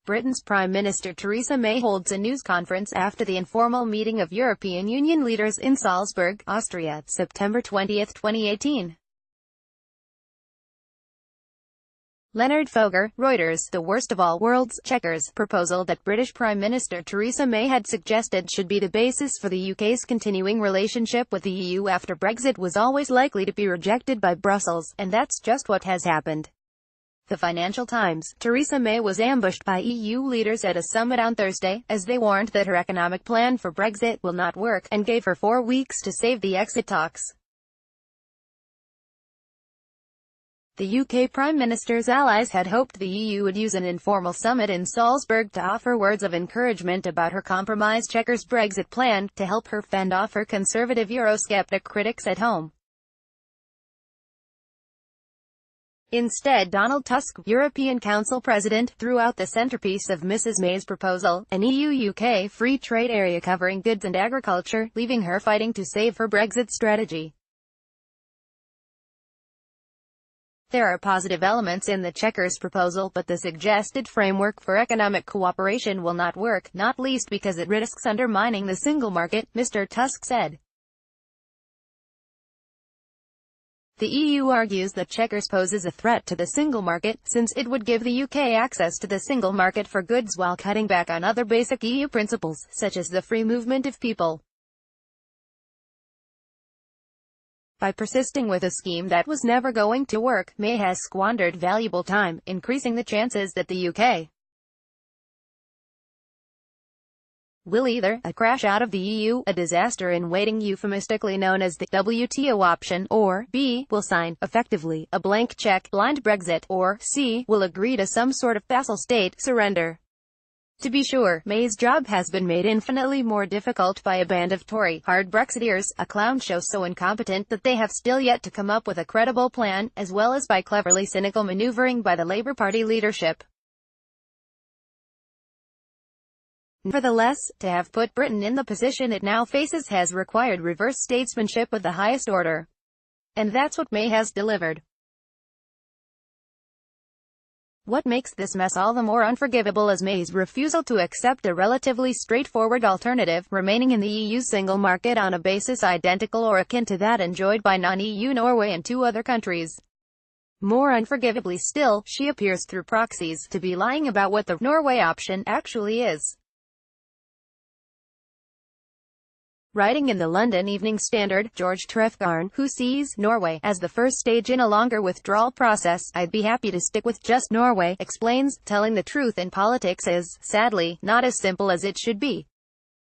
Britain's Prime Minister Theresa May holds a news conference after the informal meeting of European Union leaders in Salzburg, Austria, September 20, 2018. Leonhard Foeger, Reuters. The worst of all worlds, Chequers, proposal that British Prime Minister Theresa May had suggested should be the basis for the UK's continuing relationship with the EU after Brexit was always likely to be rejected by Brussels, and that's just what has happened. The Financial Times. Theresa May was ambushed by EU leaders at a summit on Thursday, as they warned that her economic plan for Brexit will not work, and gave her 4 weeks to save the exit talks. The UK Prime Minister's allies had hoped the EU would use an informal summit in Salzburg to offer words of encouragement about her compromise Chequers Brexit plan, to help her fend off her conservative Eurosceptic critics at home. Instead, Donald Tusk, European Council President, threw out the centerpiece of Mrs May's proposal, an EU-UK free trade area covering goods and agriculture, leaving her fighting to save her Brexit strategy. There are positive elements in the Chequers proposal, but the suggested framework for economic cooperation will not work, not least because it risks undermining the single market, Mr. Tusk said. The EU argues that Chequers poses a threat to the single market, since it would give the UK access to the single market for goods while cutting back on other basic EU principles, such as the free movement of people. By persisting with a scheme that was never going to work, May has squandered valuable time, increasing the chances that the UK will either a crash out of the EU, a disaster in waiting euphemistically known as the WTO option, or b. will sign, effectively, a blank check, blind Brexit, or c. will agree to some sort of vassal state surrender. To be sure, May's job has been made infinitely more difficult by a band of Tory hard Brexiteers, a clown show so incompetent that they have still yet to come up with a credible plan, as well as by cleverly cynical manoeuvring by the Labour Party leadership. Nevertheless, to have put Britain in the position it now faces has required reverse statesmanship of the highest order. And that's what May has delivered. What makes this mess all the more unforgivable is May's refusal to accept a relatively straightforward alternative, remaining in the EU's single market on a basis identical or akin to that enjoyed by non-EU Norway and 2 other countries. More unforgivably still, she appears through proxies to be lying about what the Norway option actually is. Writing in the London Evening Standard, George Trefgarne, who sees Norway as the first stage in a longer withdrawal process, "I'd be happy to stick with just Norway," explains, "telling the truth in politics is, sadly, not as simple as it should be.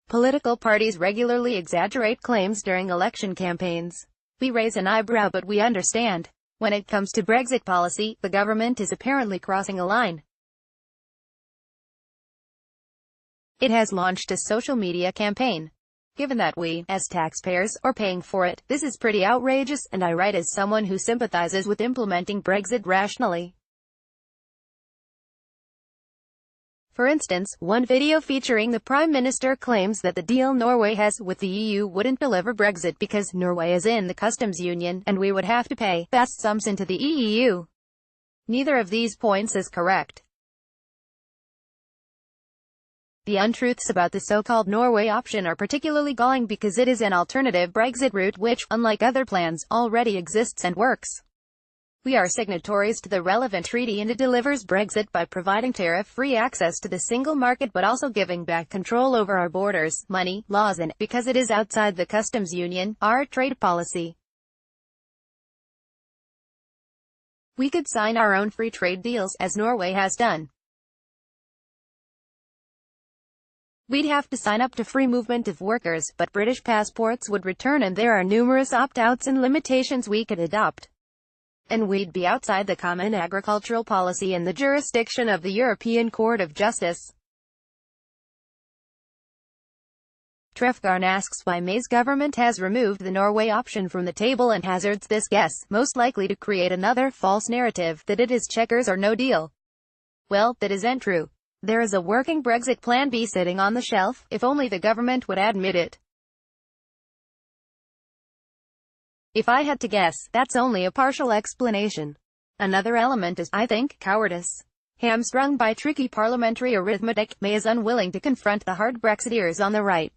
Political parties regularly exaggerate claims during election campaigns. We raise an eyebrow but we understand. When it comes to Brexit policy, the government is apparently crossing a line. It has launched a social media campaign. Given that we, as taxpayers, are paying for it, this is pretty outrageous, and I write as someone who sympathizes with implementing Brexit rationally." For instance, one video featuring the Prime Minister claims that the deal Norway has with the EU wouldn't deliver Brexit because Norway is in the customs union, and we would have to pay vast sums into the EU. Neither of these points is correct. The untruths about the so-called Norway option are particularly galling because it is an alternative Brexit route which, unlike other plans, already exists and works. We are signatories to the relevant treaty and it delivers Brexit by providing tariff-free access to the single market but also giving back control over our borders, money, laws and, because it is outside the customs union, our trade policy. We could sign our own free trade deals, as Norway has done. We'd have to sign up to free movement of workers, but British passports would return and there are numerous opt-outs and limitations we could adopt. And we'd be outside the common agricultural policy and the jurisdiction of the European Court of Justice. Trefgarne asks why May's government has removed the Norway option from the table and hazards this guess, most likely to create another false narrative, that it is Chequers or no deal. Well, that isn't true. There is a working Brexit Plan B sitting on the shelf, if only the government would admit it. If I had to guess, that's only a partial explanation. Another element is, I think, cowardice. Hamstrung by tricky parliamentary arithmetic, May is unwilling to confront the hard Brexiteers on the right.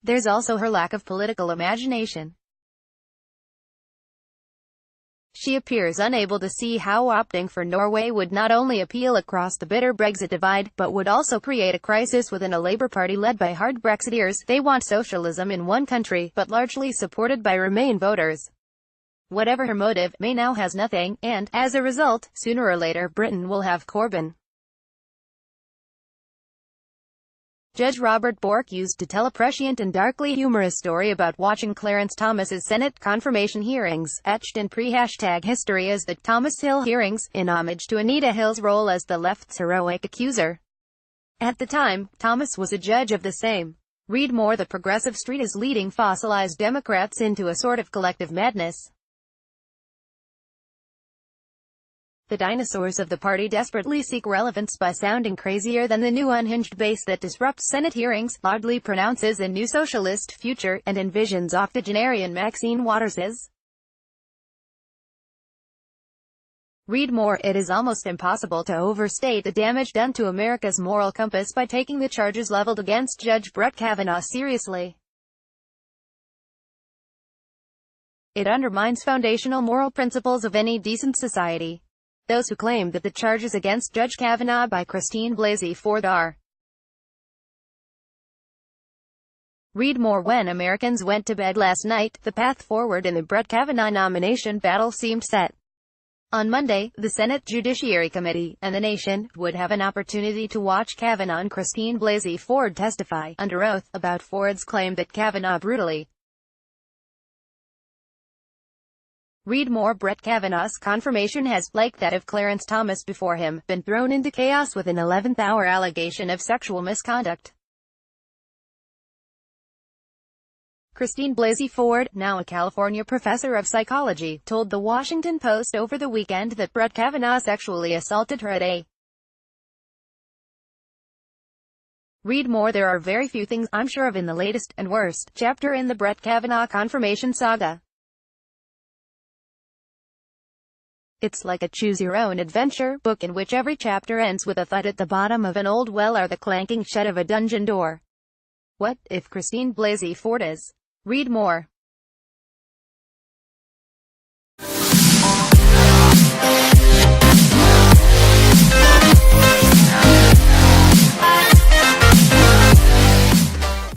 There's also her lack of political imagination. She appears unable to see how opting for Norway would not only appeal across the bitter Brexit divide, but would also create a crisis within a Labour Party led by hard Brexiteers. They want socialism in one country, but largely supported by Remain voters. Whatever her motive, May now has nothing, and, as a result, sooner or later Britain will have Corbyn. Judge Robert Bork used to tell a prescient and darkly humorous story about watching Clarence Thomas's Senate confirmation hearings, etched in pre-history as the Thomas Hill hearings, in homage to Anita Hill's role as the left's heroic accuser. At the time, Thomas was a judge of the same. Read more. The progressive street is leading fossilized Democrats into a sort of collective madness. The dinosaurs of the party desperately seek relevance by sounding crazier than the new unhinged base that disrupts Senate hearings, loudly pronounces a new socialist future, and envisions octogenarian Maxine Waters's. Read more. It is almost impossible to overstate the damage done to America's moral compass by taking the charges leveled against Judge Brett Kavanaugh seriously. It undermines foundational moral principles of any decent society. Those who claim that the charges against Judge Kavanaugh by Christine Blasey Ford are. Read more. When Americans went to bed last night, the path forward in the Brett Kavanaugh nomination battle seemed set. On Monday, the Senate Judiciary Committee, and the nation, would have an opportunity to watch Kavanaugh and Christine Blasey Ford testify, under oath, about Ford's claim that Kavanaugh brutally. Read more. Brett Kavanaugh's confirmation has, like that of Clarence Thomas before him, been thrown into chaos with an 11th-hour allegation of sexual misconduct. Christine Blasey Ford, now a California professor of psychology, told The Washington Post over the weekend that Brett Kavanaugh sexually assaulted her at a. Read more. There are very few things I'm sure of in the latest, and worst, chapter in the Brett Kavanaugh confirmation saga. It's like a choose-your-own-adventure book in which every chapter ends with a thud at the bottom of an old well or the clanking shut of a dungeon door. What if Christine Blasey Ford is? Read more.